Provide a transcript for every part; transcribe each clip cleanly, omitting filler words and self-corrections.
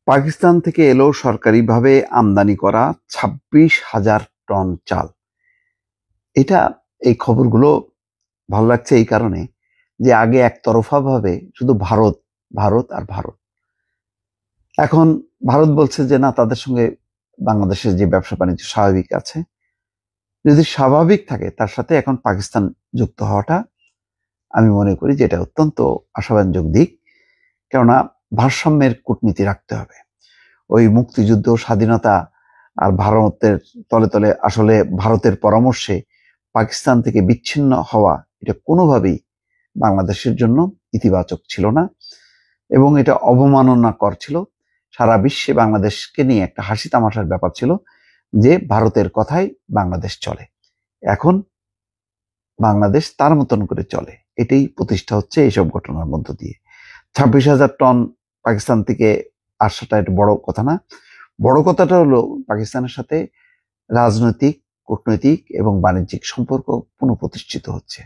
পাকিস্তান থেকে এলো সরকারিভাবে আমদানি করা ২৬,০০০ টন চাল। এই খবরগুলো ভালো লাগছে এই কারণে যে আগে একতরফাভাবে শুধু ভারত ভারত আর ভারত। এখন ভারত বলছে যে না, তাদের সঙ্গে বাংলাদেশের যে ব্যবসা বাণিজ্য স্বাভাবিক আছে। যদি স্বাভাবিক থাকে তার সাথে এখন পাকিস্তান যুক্ত হওয়াটা আমি মনে করি যে এটা অত্যন্ত আশাব্যঞ্জক দিক। কেননা ভারসাম্যের কূটনীতি রাখতে হবে। ওই মুক্তিযুদ্ধ, স্বাধীনতা আর ভারতের তলে তলে আসলে ভারতের পরামর্শে পাকিস্তান থেকে বিচ্ছিন্ন হওয়া এটা কোনোভাবেই বাংলাদেশের জন্য ইতিবাচক ছিল না এবং এটা অবমাননাকর ছিল। সারা বিশ্বে বাংলাদেশকে নিয়ে একটা হাসি তামাশার ব্যাপার ছিল যে ভারতের কথাই বাংলাদেশ চলে। এখন বাংলাদেশ তার মতন করে চলে, এটাই প্রতিষ্ঠা হচ্ছে এইসব ঘটনার মধ্য দিয়ে। ২৬,০০০ টন পাকিস্তান থেকে আসাটা এটা বড় কথা না। বড় কথাটা হলো পাকিস্তানের সাথে রাজনৈতিক, কূটনৈতিক এবং বাণিজ্যিক সম্পর্ক পুনঃপ্রতিষ্ঠিত হচ্ছে।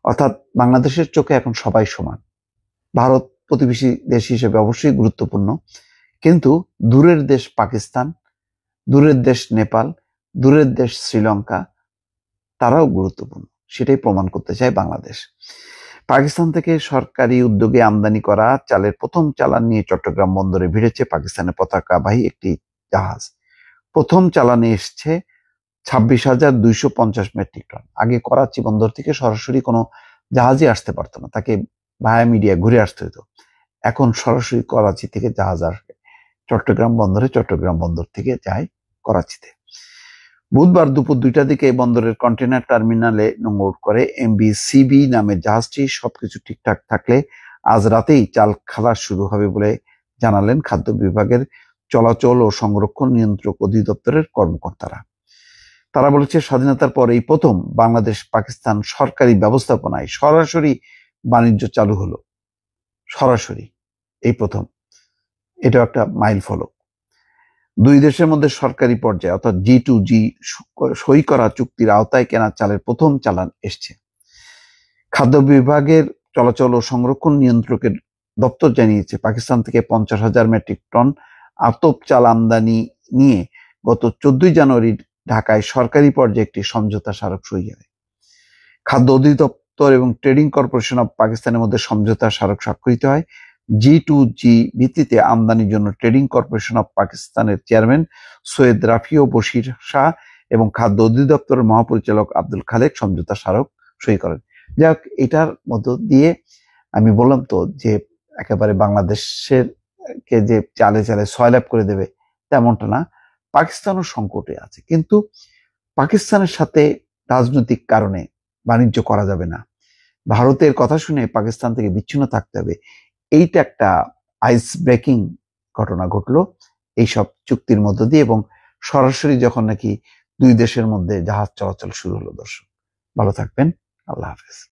অর্থাৎ বাংলাদেশের চোখে এখন সবাই সমান। ভারত প্রতিবেশী দেশ হিসেবে অবশ্যই গুরুত্বপূর্ণ, কিন্তু দূরের দেশ পাকিস্তান, দূরের দেশ নেপাল, দূরের দেশ শ্রীলঙ্কা, তারাও গুরুত্বপূর্ণ। সেটাই প্রমাণ করতে চায় বাংলাদেশ। পাকিস্তান থেকে সরকারি উদ্যোগে আমদানি করা চালের প্রথম চালান নিয়ে চট্টগ্রাম বন্দরে ভিড়েছে পাকিস্তানের পতাকাবাহী একটি জাহাজ। প্রথম চালানে এসছে ২৬,২৫০ মেট্রিক টন। আগে করাচি বন্দর থেকে সরাসরি কোনো জাহাজই আসতে পারতো না, তাকে ভায়া মিডিয়া ঘুরে আসতে হতো। এখন সরাসরি করাচি থেকে জাহাজ আসবে চট্টগ্রাম বন্দরে, চট্টগ্রাম বন্দর থেকে যায় করাচিতে। বুধবার দুপুর ২টার দিকে বন্দরের কন্টেনার টার্মিনালে নোঙর করে MV-CB নামের জাহাজটি। সবকিছু ঠিকঠাক থাকলে আজ রাতেই চাল খালাস শুরু হবে বলে জানালেন খাদ্য বিভাগের চলাচল ও সংরক্ষণ নিয়ন্ত্রক অধিদপ্তরের কর্মকর্তারা। তারা বলেছে, স্বাধীনতার পর এই প্রথম বাংলাদেশ পাকিস্তান সরকারি ব্যবস্থাপনায় সরাসরি বাণিজ্য চালু হলো। সরাসরি এই প্রথম, এটা একটা মাইল ফলক। দুই দেশের মধ্যে সরকারি পর্যায়ে অর্থাৎ G2G সই করা চুক্তির আওতায় কেনা চালের প্রথম চালান এসছে। খাদ্য বিভাগের চলাচল ও সংরক্ষণ নিয়ন্ত্রকের দপ্তর জানিয়েছে, পাকিস্তান থেকে ৫০,০০০ মেট্রিক টন আতপ চাল আমদানি নিয়ে গত ১৪ জানুয়ারি ঢাকায় সরকারি পর্যায়ে একটি সমঝোতা স্মারক সই হয়। খাদ্য অধিদপ্তর এবং ট্রেডিং কর্পোরেশন অব পাকিস্তানের মধ্যে সমঝোতা স্মারক স্বাক্ষরিত হয়। G2G ভিত্তিতে আমদানির জন্য ট্রেডিং কর্পোরেশন অব পাকিস্তানের চেয়ারম্যান সৈয়দ রাফিও বশির শাহ এবং খাদ্য অধিদপ্তরের মহাপরিচালক আব্দুল খালেক সমঝোতা স্মারক সই করেন। যাক, এটার মধ্য দিয়ে আমি বললাম তো যে একেবারে বাংলাদেশের কে যে চালে চালে সয়লাভ করে দেবে তেমনটা না। পাকিস্তানও সংকটে আছে, কিন্তু পাকিস্তানের সাথে রাজনৈতিক কারণে বাণিজ্য করা যাবে না। ভারতের কথা শুনে পাকিস্তান থেকে বিচ্ছিন্ন থাকতে হবে। এইটা একটা আইস ব্রেকিং ঘটনা ঘটলো এইসব চুক্তির মধ্য দিয়ে, এবং সরাসরি যখন নাকি দুই দেশের মধ্যে জাহাজ চলাচল শুরু হলো। দর্শক ভালো থাকবেন, আল্লাহ হাফেজ।